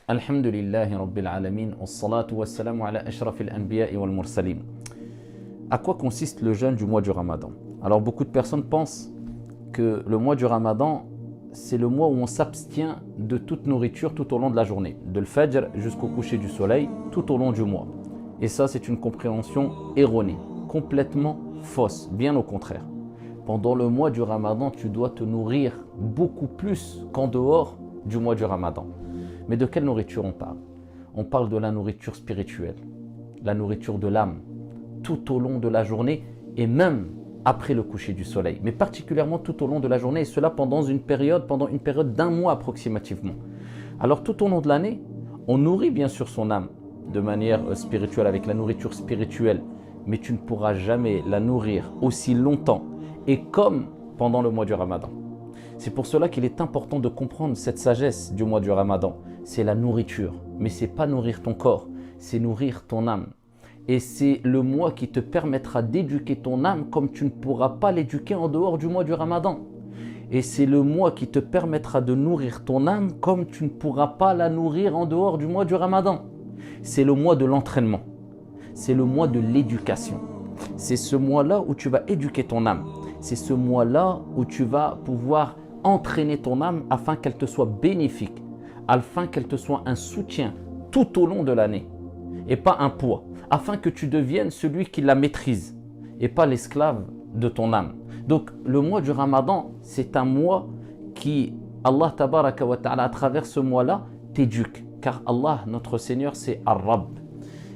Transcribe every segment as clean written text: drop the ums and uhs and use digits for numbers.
Alhamdulillahi Rabbil Alamin, wassalatu wassalamu ala ashrafil anbiya'i wal mursalin. À quoi consiste le jeûne du mois du Ramadan? Alors beaucoup de personnes pensent que le mois du Ramadan, c'est le mois où on s'abstient de toute nourriture tout au long de la journée, de l'Fajr jusqu'au coucher du soleil, tout au long du mois. Et ça, c'est une compréhension erronée, complètement fausse, bien au contraire. Pendant le mois du Ramadan, tu dois te nourrir beaucoup plus qu'en dehors du mois du Ramadan. Mais de quelle nourriture on parle? On parle de la nourriture spirituelle, la nourriture de l'âme, tout au long de la journée et même après le coucher du soleil, mais particulièrement tout au long de la journée, et cela pendant une période d'un mois approximativement. Alors tout au long de l'année, on nourrit bien sûr son âme de manière spirituelle, avec la nourriture spirituelle, mais tu ne pourras jamais la nourrir aussi longtemps et comme pendant le mois du Ramadan. C'est pour cela qu'il est important de comprendre cette sagesse du mois du Ramadan. C'est la nourriture, mais ce n'est pas nourrir ton corps, c'est nourrir ton âme. Et c'est le mois qui te permettra d'éduquer ton âme comme tu ne pourras pas l'éduquer en dehors du mois du Ramadan. Et c'est le mois qui te permettra de nourrir ton âme comme tu ne pourras pas la nourrir en dehors du mois du Ramadan. C'est le mois de l'entraînement, c'est le mois de l'éducation. C'est ce mois-là où tu vas éduquer ton âme. C'est ce mois-là où tu vas pouvoir entraîner ton âme afin qu'elle te soit bénéfique, afin qu'elle te soit un soutien tout au long de l'année et pas un poids, afin que tu deviennes celui qui la maîtrise et pas l'esclave de ton âme. Donc le mois du Ramadan, c'est un mois qui, Allah tabaraka wa ta'ala, à travers ce mois-là, t'éduque. Car Allah, notre Seigneur, c'est Ar-Rabb.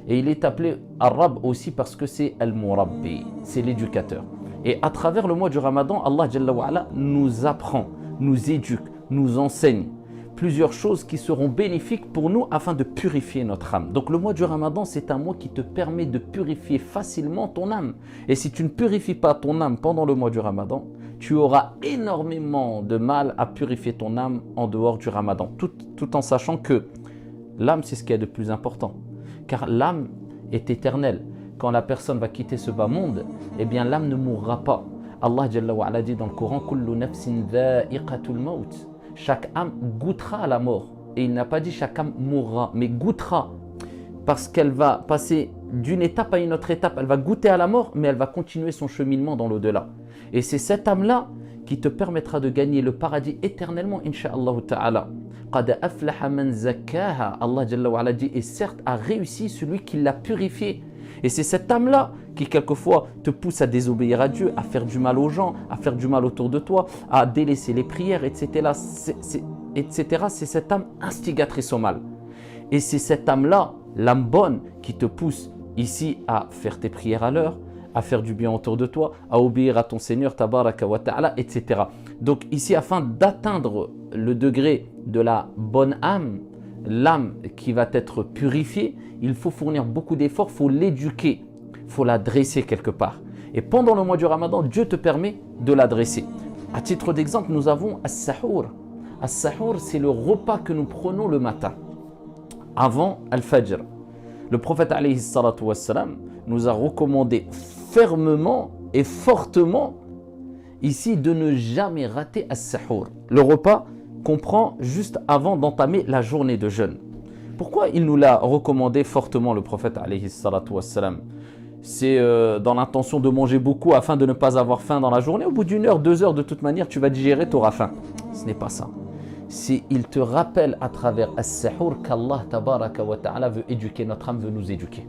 Et il est appelé Ar-Rabb aussi parce que c'est Al-Murabbi, c'est l'éducateur. Et à travers le mois du Ramadan, Allah Jalla wa Ala nous apprend, nous éduque, nous enseigne plusieurs choses qui seront bénéfiques pour nous afin de purifier notre âme. Donc le mois du Ramadan, c'est un mois qui te permet de purifier facilement ton âme. Et si tu ne purifies pas ton âme pendant le mois du Ramadan, tu auras énormément de mal à purifier ton âme en dehors du Ramadan. Tout en sachant que l'âme, c'est ce qu'il y a de plus important. Car l'âme est éternelle. Quand la personne va quitter ce bas monde, eh bien l'âme ne mourra pas. Allah Jalla wa Ala dit dans le Coran, Kullu nafsin dha'iqatul maut. Chaque âme goûtera à la mort. Et il n'a pas dit chaque âme mourra, mais goûtera. Parce qu'elle va passer d'une étape à une autre étape. Elle va goûter à la mort, mais elle va continuer son cheminement dans l'au-delà. Et c'est cette âme-là qui te permettra de gagner le paradis éternellement, insha'Allah ta'ala. Qad aflaha man zakkaha. Allah Jalla wa Ala dit, et certes a réussi celui qui l'a purifié. Et c'est cette âme-là qui quelquefois te pousse à désobéir à Dieu, à faire du mal aux gens, à faire du mal autour de toi, à délaisser les prières, etc. C'est cette âme instigatrice au mal. Et c'est cette âme-là, l'âme bonne, qui te pousse ici à faire tes prières à l'heure, à faire du bien autour de toi, à obéir à ton Seigneur, tabaraka wa ta'ala, etc. Donc ici, afin d'atteindre le degré de la bonne âme, l'âme qui va être purifiée, il faut fournir beaucoup d'efforts, il faut l'éduquer, il faut la dresser quelque part. Et pendant le mois du Ramadan, Dieu te permet de la dresser. À titre d'exemple, nous avons As-Sahur. As-Sahur, c'est le repas que nous prenons le matin, avant Al-Fajr. Le prophète alayhi salatu wassalam nous a recommandé fermement et fortement ici de ne jamais rater As-Sahur. Le repas qu'on prend juste avant d'entamer la journée de jeûne. Pourquoi il nous l'a recommandé fortement, le prophète alayhi salatu wassalam? C'est dans l'intention de manger beaucoup afin de ne pas avoir faim dans la journée. Au bout d'une heure, 2 heures, de toute manière, tu vas digérer, tu auras faim. Ce n'est pas ça. Il te rappelle à travers As-Sahur qu'Allah tabaraka wa ta'ala veut éduquer notre âme, veut nous éduquer.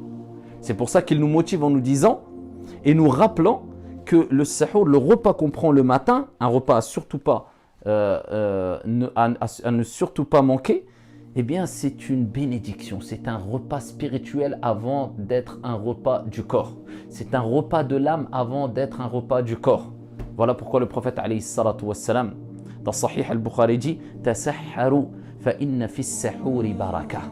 C'est pour ça qu'il nous motive en nous disant et nous rappelant que le Sahur, le repas qu'on prend le matin, un repas à surtout pas à ne surtout pas manquer, eh bien c'est une bénédiction, c'est un repas spirituel avant d'être un repas du corps. C'est un repas de l'âme avant d'être un repas du corps. Voilà pourquoi le prophète alayhi salatu wassalam, dans Sahih al-Bukhari dit « Tasahharu fa inna fi s-sahuri baraka »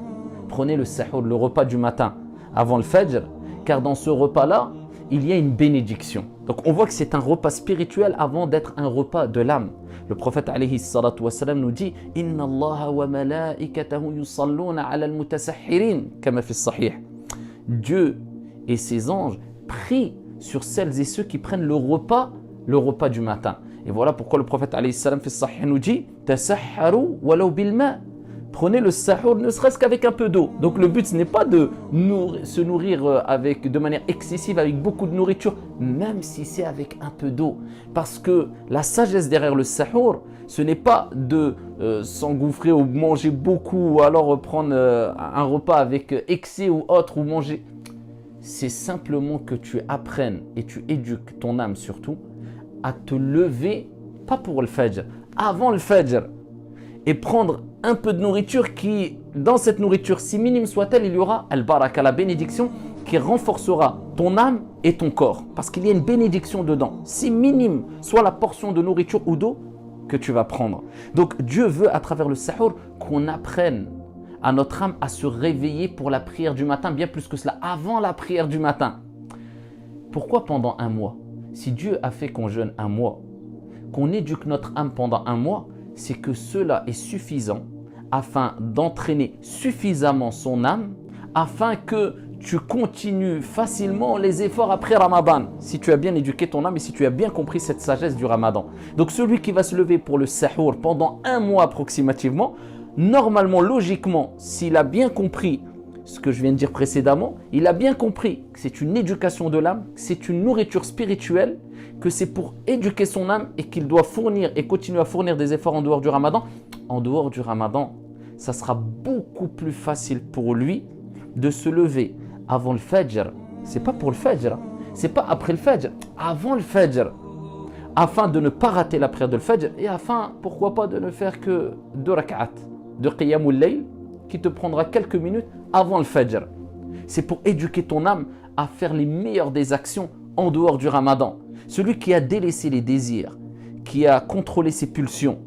Prenez le sahur, le repas du matin, avant le fajr, car dans ce repas-là, il y a une bénédiction. Donc on voit que c'est un repas spirituel avant d'être un repas de l'âme. Le prophète alayhi salatu wassalam nous dit « Inna Allaha wa malaikatahu yusalluna ala al-mutasahhirin » kama fi s-sahih. Dieu et ses anges prient sur celles et ceux qui prennent le repas du matin. Et voilà pourquoi le prophète alayhi salam fi s-sahih nous dit « Tasahharu walau bil ma » Prenez le sahur ne serait-ce qu'avec un peu d'eau. Donc le but ce n'est pas de se nourrir de manière excessive avec beaucoup de nourriture, même si c'est avec un peu d'eau. Parce que la sagesse derrière le sahur, ce n'est pas de s'engouffrer ou manger beaucoup ou alors prendre un repas avec excès ou autre ou manger. C'est simplement que tu apprennes et tu éduques ton âme surtout à te lever, pas pour le fajr, avant le fajr. Et prendre un peu de nourriture qui, dans cette nourriture, si minime soit-elle, il y aura al-baraka, la bénédiction qui renforcera ton âme et ton corps. Parce qu'il y a une bénédiction dedans. Si minime soit la portion de nourriture ou d'eau que tu vas prendre. Donc Dieu veut à travers le sahur qu'on apprenne à notre âme à se réveiller pour la prière du matin, bien plus que cela, avant la prière du matin. Pourquoi pendant un mois? Si Dieu a fait qu'on jeûne un mois, qu'on éduque notre âme pendant un mois, c'est que cela est suffisant afin d'entraîner suffisamment son âme afin que tu continues facilement les efforts après Ramadan. Si tu as bien éduqué ton âme et si tu as bien compris cette sagesse du Ramadan. Donc celui qui va se lever pour le sahur pendant un mois approximativement, normalement, logiquement, s'il a bien compris ce que je viens de dire précédemment, il a bien compris que c'est une éducation de l'âme, que c'est une nourriture spirituelle, que c'est pour éduquer son âme et qu'il doit fournir et continuer à fournir des efforts en dehors du Ramadan. En dehors du Ramadan, ça sera beaucoup plus facile pour lui de se lever avant le Fajr. C'est pas pour le Fajr, c'est pas après le Fajr, avant le Fajr. Afin de ne pas rater la prière de le Fajr et afin, pourquoi pas, de ne faire que 2 rak'at de Qiyamul Layl qui te prendra quelques minutes avant le Fajr. C'est pour éduquer ton âme à faire les meilleures des actions en dehors du Ramadan. Celui qui a délaissé les désirs, qui a contrôlé ses pulsions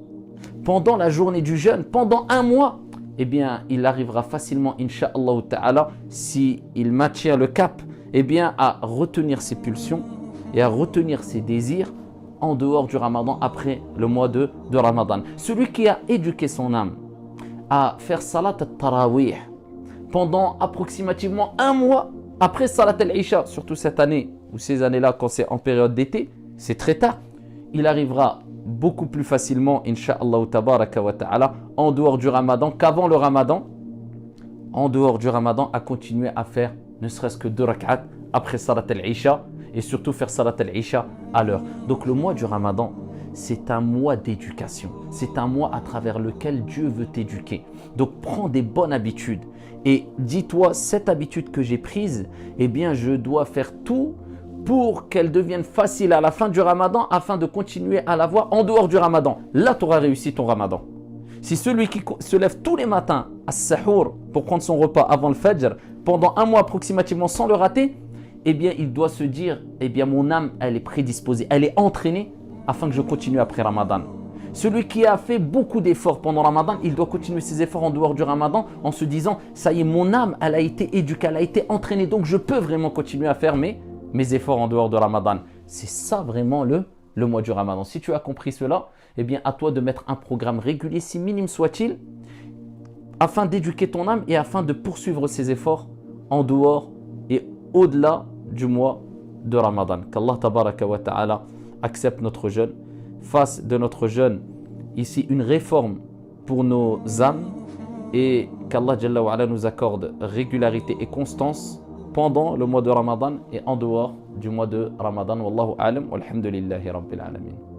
pendant la journée du jeûne, pendant un mois, eh bien, il arrivera facilement, Inch'Allah Ta'ala, s'il maintient le cap, eh bien, à retenir ses pulsions et à retenir ses désirs en dehors du Ramadan, après le mois de Ramadan. Celui qui a éduqué son âme à faire Salat al-Tarawih pendant approximativement un mois après Salat al-Isha, surtout cette année ou ces années-là quand c'est en période d'été, c'est très tard, il arrivera beaucoup plus facilement, Inch'Allah tabaraka wa ta'ala, en dehors du Ramadan qu'avant le Ramadan, en dehors du Ramadan, à continuer à faire ne serait-ce que 2 rak'at après Salat al-Isha et surtout faire Salat al-Isha à l'heure. Donc le mois du Ramadan, c'est un mois d'éducation. C'est un mois à travers lequel Dieu veut t'éduquer. Donc prends des bonnes habitudes et dis-toi, cette habitude que j'ai prise, eh bien je dois faire tout pour qu'elle devienne facile à la fin du Ramadan afin de continuer à l'avoir en dehors du Ramadan. Là, tu auras réussi ton Ramadan. Si celui qui se lève tous les matins à Sahur pour prendre son repas avant le Fajr, pendant un mois approximativement sans le rater, eh bien il doit se dire, eh bien mon âme, elle est prédisposée, elle est entraînée afin que je continue après Ramadan. Celui qui a fait beaucoup d'efforts pendant Ramadan, il doit continuer ses efforts en dehors du Ramadan en se disant, ça y est, mon âme, elle a été éduquée, elle a été entraînée, donc je peux vraiment continuer à faire mes efforts en dehors de Ramadan. C'est ça vraiment le mois du Ramadan. Si tu as compris cela, eh bien à toi de mettre un programme régulier, si minime soit-il, afin d'éduquer ton âme et afin de poursuivre ses efforts en dehors et au-delà du mois de Ramadan. Qu'Allah tabaraka wa ta'ala accepte notre jeûne, fasse de notre jeûne ici une réforme pour nos âmes et qu'Allah Jalla wa Ala nous accorde régularité et constance pendant le mois de Ramadan et en dehors du mois de Ramadan. Wallahu a'lam, walhamdulillahi rabbil alamin.